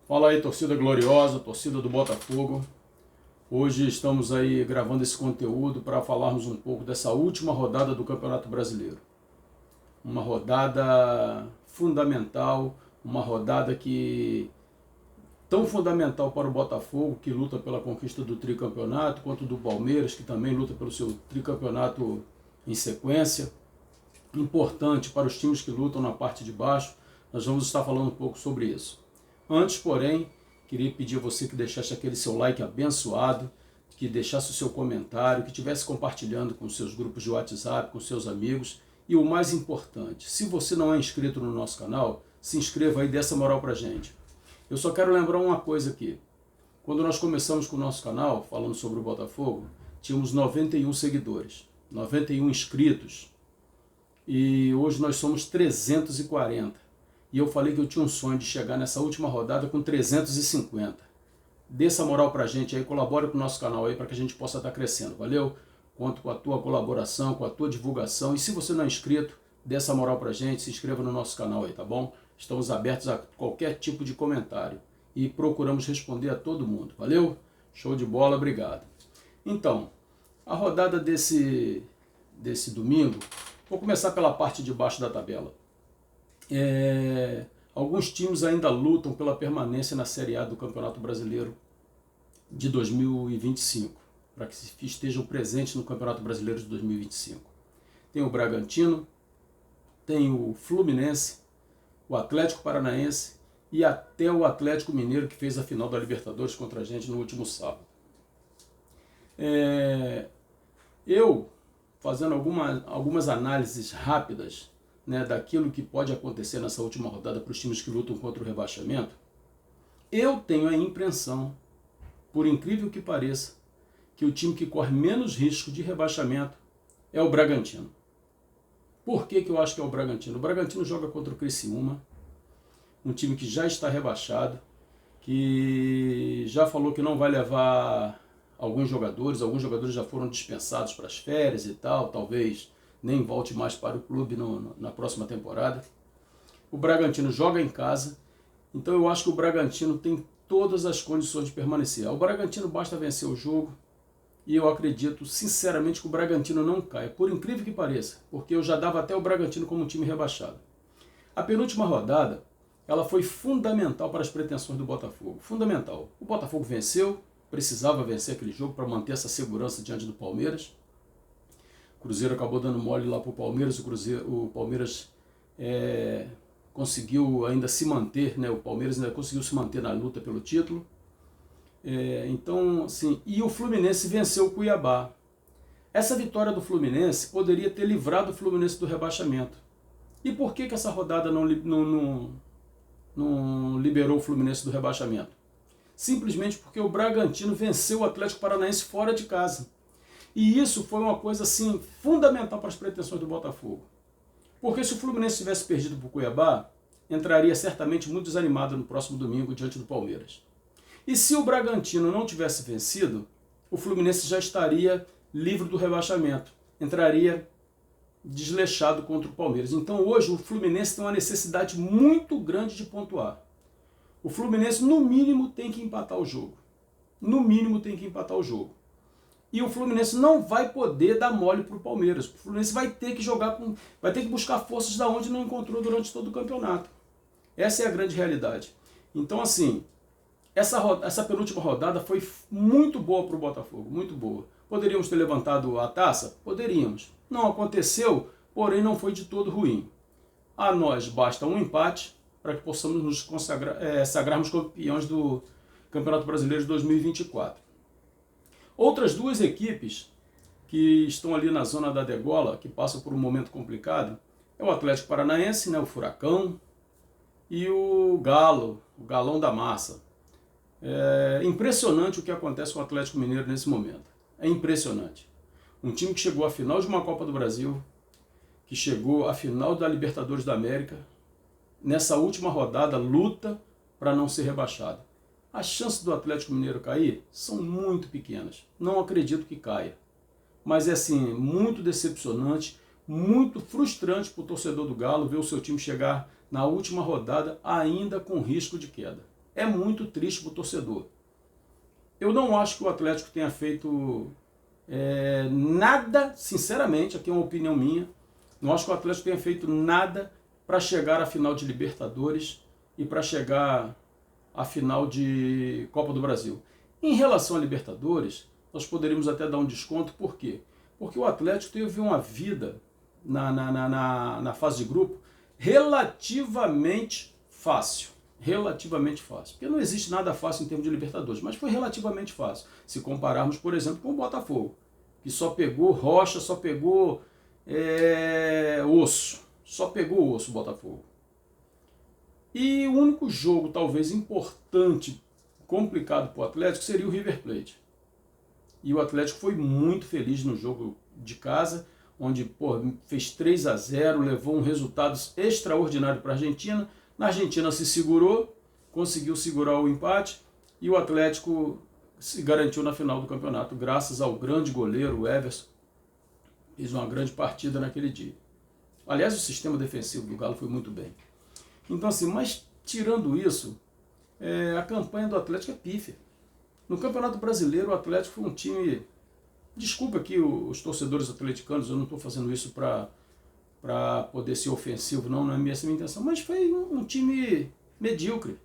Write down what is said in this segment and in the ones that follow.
Fala aí, torcida gloriosa, torcida do Botafogo. Hoje estamos aí gravando esse conteúdo para falarmos um pouco dessa última rodada do Campeonato Brasileiro. Uma rodada fundamental, uma rodada tão fundamental para o Botafogo, que luta pela conquista do tricampeonato, quanto do Palmeiras, que também luta pelo seu tricampeonato em sequência. Importante para os times que lutam na parte de baixo. Nós vamos estar falando um pouco sobre isso. Antes, porém, queria pedir a você que deixasse aquele seu like abençoado, que deixasse o seu comentário, que estivesse compartilhando com seus grupos de WhatsApp, com seus amigos. E o mais importante, se você não é inscrito no nosso canal, se inscreva aí, dê essa moral pra gente. Eu só quero lembrar uma coisa aqui. Quando nós começamos com o nosso canal, falando sobre o Botafogo, tínhamos 91 seguidores, 91 inscritos. E hoje nós somos 340. E eu falei que eu tinha um sonho de chegar nessa última rodada com 350. Dê essa moral pra gente aí, colabore com o nosso canal aí para que a gente possa estar crescendo, valeu? Conto com a tua colaboração, com a tua divulgação. E se você não é inscrito, dê essa moral pra gente, se inscreva no nosso canal aí, tá bom? Estamos abertos a qualquer tipo de comentário e procuramos responder a todo mundo, valeu? Show de bola, obrigado. Então, a rodada desse domingo, vou começar pela parte de baixo da tabela. Alguns times ainda lutam pela permanência na Série A do Campeonato Brasileiro de 2025, para que estejam presentes no Campeonato Brasileiro de 2025. Tem o Bragantino, tem o Fluminense, o Atlético Paranaense e até o Atlético Mineiro, que fez a final da Libertadores contra a gente no último sábado. Eu, fazendo algumas análises rápidas, né, daquilo que pode acontecer nessa última rodada para os times que lutam contra o rebaixamento, eu tenho a impressão, por incrível que pareça, que o time que corre menos risco de rebaixamento é o Bragantino. Por que eu acho que é o Bragantino? O Bragantino joga contra o Criciúma, um time que já está rebaixado, que já falou que não vai levar alguns jogadores já foram dispensados para as férias e tal, talvez nem volte mais para o clube na próxima temporada. O Bragantino joga em casa, então eu acho que o Bragantino tem todas as condições de permanecer. Ao Bragantino basta vencer o jogo, e eu acredito sinceramente que o Bragantino não caia, por incrível que pareça, porque eu já dava até o Bragantino como um time rebaixado. A penúltima rodada, ela foi fundamental para as pretensões do Botafogo, fundamental. O Botafogo venceu, precisava vencer aquele jogo para manter essa segurança diante do Palmeiras. O Cruzeiro acabou dando mole lá para o Palmeiras, o Palmeiras conseguiu ainda se manter, né? O Palmeiras ainda conseguiu se manter na luta pelo título. Então, assim, e o Fluminense venceu o Cuiabá. Essa vitória do Fluminense poderia ter livrado o Fluminense do rebaixamento. E por que essa rodada não liberou o Fluminense do rebaixamento? Simplesmente porque o Bragantino venceu o Atlético Paranaense fora de casa. E isso foi uma coisa assim fundamental para as pretensões do Botafogo. Porque se o Fluminense tivesse perdido para o Cuiabá, entraria certamente muito desanimado no próximo domingo diante do Palmeiras. E se o Bragantino não tivesse vencido, o Fluminense já estaria livre do rebaixamento, entraria desleixado contra o Palmeiras. Então hoje o Fluminense tem uma necessidade muito grande de pontuar. O Fluminense no mínimo tem que empatar o jogo. No mínimo tem que empatar o jogo. E o Fluminense não vai poder dar mole para o Palmeiras. O Fluminense vai ter que vai ter que buscar forças da onde não encontrou durante todo o campeonato. Essa é a grande realidade. Então, assim, essa penúltima rodada foi muito boa para o Botafogo, muito boa. Poderíamos ter levantado a taça? Poderíamos. Não aconteceu, porém não foi de todo ruim. A nós basta um empate para que possamos nos sagrarmos campeões do Campeonato Brasileiro de 2024. Outras duas equipes que estão ali na zona da degola, que passam por um momento complicado, é o Atlético Paranaense, né, o Furacão, e o Galo, o Galão da Massa. É impressionante o que acontece com o Atlético Mineiro nesse momento. É impressionante. Um time que chegou à final de uma Copa do Brasil, que chegou à final da Libertadores da América, nessa última rodada luta para não ser rebaixado. As chances do Atlético Mineiro cair são muito pequenas. Não acredito que caia. Mas é assim, muito decepcionante, muito frustrante para o torcedor do Galo ver o seu time chegar na última rodada ainda com risco de queda. é muito triste para o torcedor. Eu não acho que o Atlético tenha feito nada, sinceramente, aqui é uma opinião minha, não acho que o Atlético tenha feito nada para chegar à final de Libertadores e para chegar à final de Copa do Brasil. Em relação a Libertadores, nós poderíamos até dar um desconto, por quê? Porque o Atlético teve uma vida na fase de grupo relativamente fácil. Relativamente fácil. Porque não existe nada fácil em termos de Libertadores, mas foi relativamente fácil. Se compararmos, por exemplo, com o Botafogo, que só pegou rocha, só pegou osso. Só pegou osso o Botafogo. E o único jogo, talvez, importante, complicado para o Atlético, seria o River Plate. E o Atlético foi muito feliz no jogo de casa, onde fez 3-0, levou um resultado extraordinário para a Argentina. Na Argentina se segurou, conseguiu segurar o empate e o Atlético se garantiu na final do campeonato, graças ao grande goleiro, o Everson. Fez uma grande partida naquele dia. Aliás, o sistema defensivo do Galo foi muito bem. Então assim, mas tirando isso, a campanha do Atlético é pífia. No Campeonato Brasileiro, o Atlético foi um time... Desculpa aqui os torcedores atleticanos, eu não estou fazendo isso para poder ser ofensivo, não é essa a minha intenção, mas foi um time medíocre.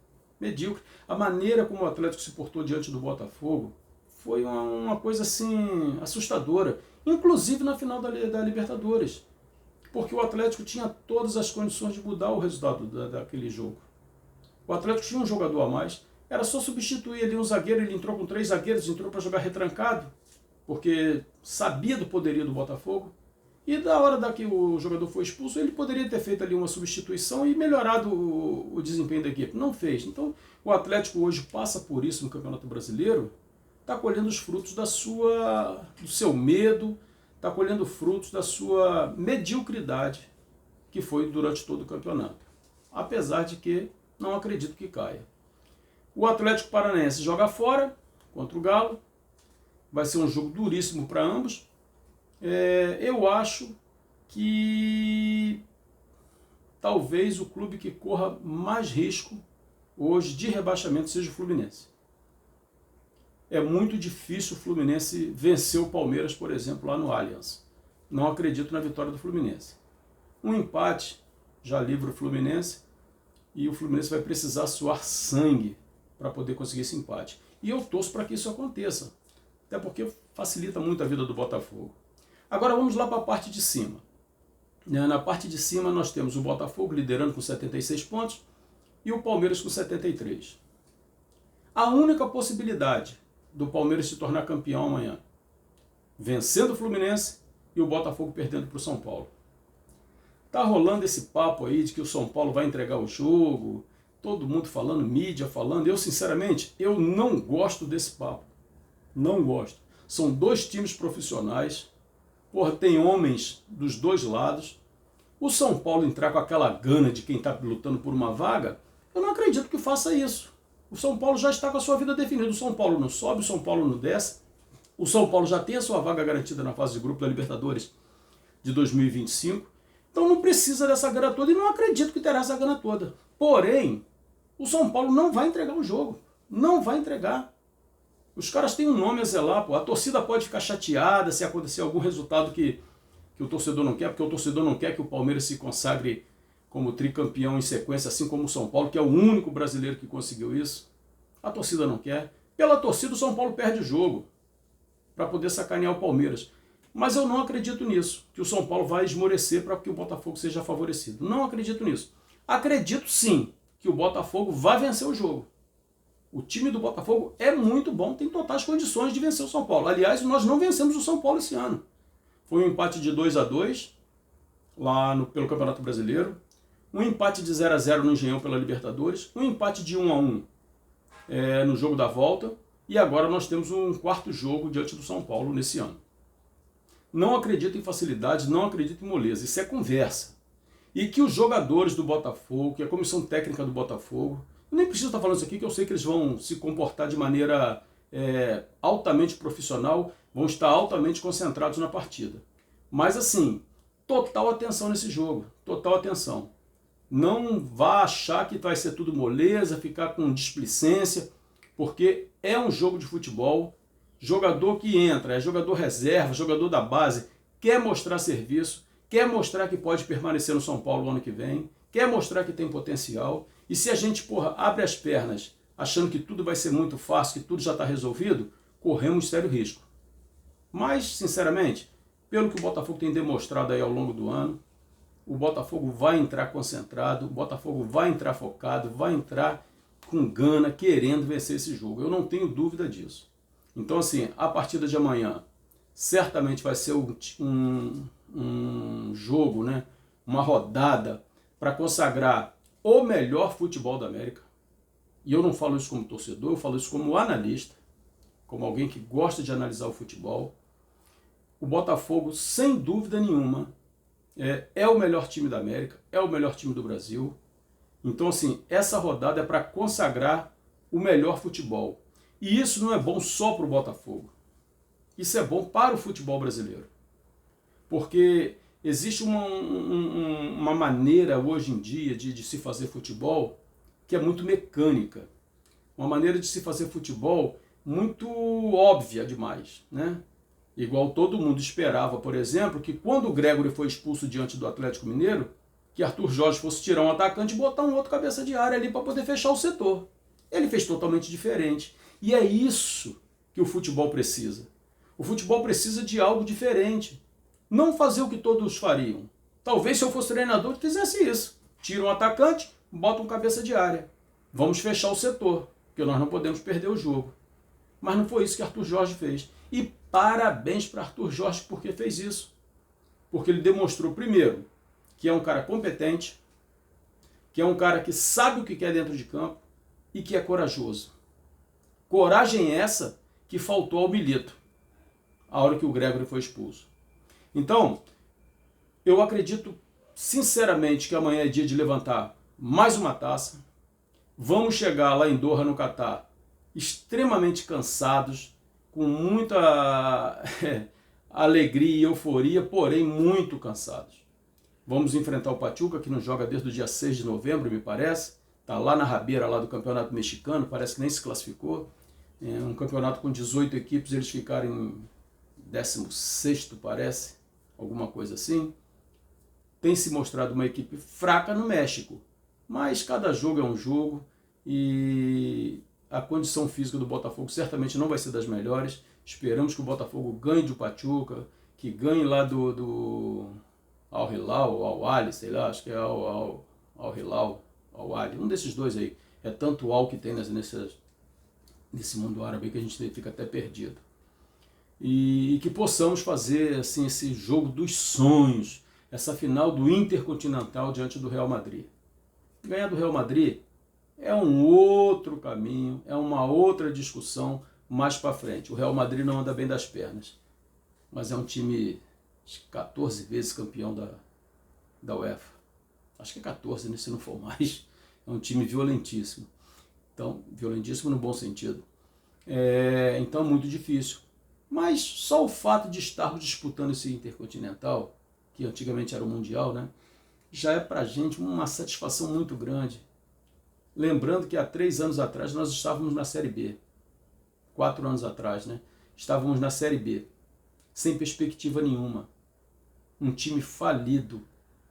A maneira como o Atlético se portou diante do Botafogo foi uma coisa assim assustadora, inclusive na final da Libertadores, porque o Atlético tinha todas as condições de mudar o resultado daquele jogo. O Atlético tinha um jogador a mais, era só substituir ali um zagueiro, ele entrou com 3 zagueiros, entrou para jogar retrancado, porque sabia do poderio do Botafogo, e da hora que o jogador foi expulso, ele poderia ter feito ali uma substituição e melhorado o desempenho da equipe. Não fez. Então, o Atlético hoje passa por isso no Campeonato Brasileiro, está colhendo os frutos do seu medo, está colhendo frutos da sua mediocridade, que foi durante todo o campeonato. Apesar de que não acredito que caia. O Atlético Paranaense joga fora contra o Galo. Vai ser um jogo duríssimo para ambos. Eu acho que talvez o clube que corra mais risco hoje de rebaixamento seja o Fluminense. É muito difícil o Fluminense vencer o Palmeiras, por exemplo, lá no Allianz. Não acredito na vitória do Fluminense. Um empate já livra o Fluminense e o Fluminense vai precisar suar sangue para poder conseguir esse empate. E eu torço para que isso aconteça, até porque facilita muito a vida do Botafogo. Agora vamos lá para a parte de cima. Na parte de cima nós temos o Botafogo liderando com 76 pontos e o Palmeiras com 73. A única possibilidade do Palmeiras se tornar campeão amanhã, vencendo o Fluminense e o Botafogo perdendo para o São Paulo. Tá rolando esse papo aí de que o São Paulo vai entregar o jogo, todo mundo falando, mídia falando. Eu, sinceramente, eu não gosto desse papo. Não gosto. São 2 times profissionais. Tem homens dos 2 lados. O São Paulo entrar com aquela gana de quem está lutando por uma vaga, eu não acredito que faça isso. O São Paulo já está com a sua vida definida. O São Paulo não sobe, o São Paulo não desce. O São Paulo já tem a sua vaga garantida na fase de grupo da Libertadores de 2025. Então não precisa dessa gana toda e não acredito que terá essa gana toda. Porém, o São Paulo não vai entregar o jogo. Não vai entregar. Os caras têm um nome a zelar, pô. A torcida pode ficar chateada se acontecer algum resultado que o torcedor não quer, porque o torcedor não quer que o Palmeiras se consagre como tricampeão em sequência, assim como o São Paulo, que é o único brasileiro que conseguiu isso. A torcida não quer. Pela torcida, o São Paulo perde o jogo para poder sacanear o Palmeiras. Mas eu não acredito nisso, que o São Paulo vai esmorecer para que o Botafogo seja favorecido. Não acredito nisso. Acredito sim que o Botafogo vai vencer o jogo. O time do Botafogo é muito bom, tem totais condições de vencer o São Paulo. Aliás, nós não vencemos o São Paulo esse ano. Foi um empate de 2-2 lá pelo Campeonato Brasileiro, um empate de 0-0 no Engenhão pela Libertadores, um empate de 1-1 no jogo da volta, e agora nós temos um 4º jogo diante do São Paulo nesse ano. Não acredito em facilidade, não acredito em moleza, isso é conversa. E que os jogadores do Botafogo, que a comissão técnica do Botafogo, eu nem preciso estar falando isso aqui, que eu sei que eles vão se comportar de maneira altamente profissional, vão estar altamente concentrados na partida. Mas assim, total atenção nesse jogo, total atenção. Não vá achar que vai ser tudo moleza, ficar com displicência, porque é um jogo de futebol. Jogador que entra, é jogador reserva, jogador da base, quer mostrar serviço, quer mostrar que pode permanecer no São Paulo no ano que vem, quer mostrar que tem potencial. E se a gente, abre as pernas achando que tudo vai ser muito fácil, que tudo já está resolvido, corremos sério risco. Mas, sinceramente, pelo que o Botafogo tem demonstrado aí ao longo do ano, o Botafogo vai entrar concentrado, o Botafogo vai entrar focado, vai entrar com gana, querendo vencer esse jogo. Eu não tenho dúvida disso. Então, assim, a partida de amanhã certamente vai ser um jogo, né? Uma rodada para consagrar o melhor futebol da América. E eu não falo isso como torcedor, eu falo isso como analista, como alguém que gosta de analisar o futebol. O Botafogo, sem dúvida nenhuma, é o melhor time da América, é o melhor time do Brasil. Então, assim, essa rodada é para consagrar o melhor futebol. E isso não é bom só para o Botafogo. Isso é bom para o futebol brasileiro. Porque existe uma maneira hoje em dia de se fazer futebol que é muito mecânica. Uma maneira de se fazer futebol muito óbvia demais, né? Igual todo mundo esperava, por exemplo, que quando o Gregory foi expulso diante do Atlético Mineiro, que Arthur Jorge fosse tirar um atacante e botar um outro cabeça de área ali para poder fechar o setor. Ele fez totalmente diferente. E é isso que o futebol precisa. O futebol precisa de algo diferente. Não fazer o que todos fariam. Talvez se eu fosse treinador eu fizesse isso. Tira um atacante, bota um cabeça de área. Vamos fechar o setor, porque nós não podemos perder o jogo. Mas não foi isso que Arthur Jorge fez. E parabéns para Arthur Jorge porque fez isso. Porque ele demonstrou, primeiro, que é um cara competente, que é um cara que sabe o que quer dentro de campo e que é corajoso. Coragem essa que faltou ao Milito, a hora que o Gregory foi expulso. Então, eu acredito sinceramente que amanhã é dia de levantar mais uma taça. Vamos chegar lá em Doha, no Catar, extremamente cansados, com muita alegria e euforia, porém muito cansados. Vamos enfrentar o Pachuca, que não joga desde o dia 6 de novembro, me parece. Está lá na rabeira lá do Campeonato Mexicano, parece que nem se classificou. É um campeonato com 18 equipes, eles ficaram em 16º, parece, alguma coisa assim. Tem se mostrado uma equipe fraca no México, mas cada jogo é um jogo e a condição física do Botafogo certamente não vai ser das melhores. Esperamos que o Botafogo ganhe do Pachuca, que ganhe lá do Al Hilal, ou Al Ahly, sei lá, acho que é Al Hilal, Al Ahly, um desses dois aí. É tanto Al que tem nesse mundo árabe que a gente fica até perdido. E que possamos fazer assim, esse jogo dos sonhos, essa final do Intercontinental diante do Real Madrid. Ganhar do Real Madrid é um outro caminho, é uma outra discussão mais para frente. O Real Madrid não anda bem das pernas, mas é um time 14 vezes campeão da UEFA. Acho que é 14, né, se não for mais. É um time violentíssimo. Então, violentíssimo no bom sentido. Então, muito difícil. Mas só o fato de estarmos disputando esse Intercontinental, que antigamente era o Mundial, né, já é para a gente uma satisfação muito grande. Lembrando que há 3 anos atrás nós estávamos na Série B. 4 anos atrás, né? Estávamos na Série B, sem perspectiva nenhuma. Um time falido,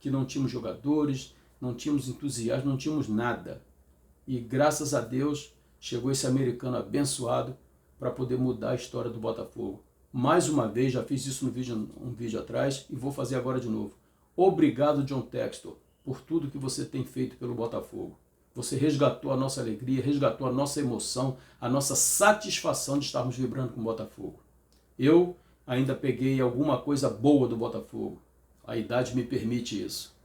que não tínhamos jogadores, não tínhamos entusiasmo, não tínhamos nada. E graças a Deus chegou esse americano abençoado para poder mudar a história do Botafogo. Mais uma vez, já fiz isso um vídeo atrás e vou fazer agora de novo. Obrigado, John Textor, por tudo que você tem feito pelo Botafogo. Você resgatou a nossa alegria, resgatou a nossa emoção, a nossa satisfação de estarmos vibrando com o Botafogo. Eu ainda peguei alguma coisa boa do Botafogo. A idade me permite isso.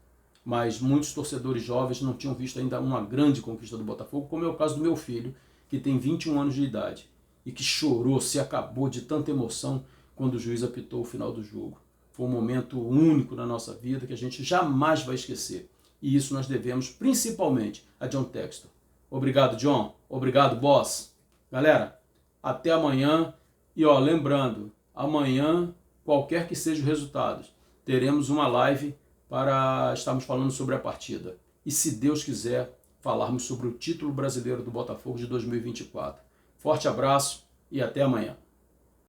Mas muitos torcedores jovens não tinham visto ainda uma grande conquista do Botafogo, como é o caso do meu filho, que tem 21 anos de idade e que chorou, se acabou de tanta emoção quando o juiz apitou o final do jogo. Foi um momento único na nossa vida que a gente jamais vai esquecer. E isso nós devemos principalmente a John Textor. Obrigado, John. Obrigado, boss. Galera, até amanhã. E lembrando, amanhã, qualquer que seja o resultado, teremos uma live para estarmos falando sobre a partida. e, se Deus quiser, falarmos sobre o título brasileiro do Botafogo de 2024. Forte abraço e até amanhã.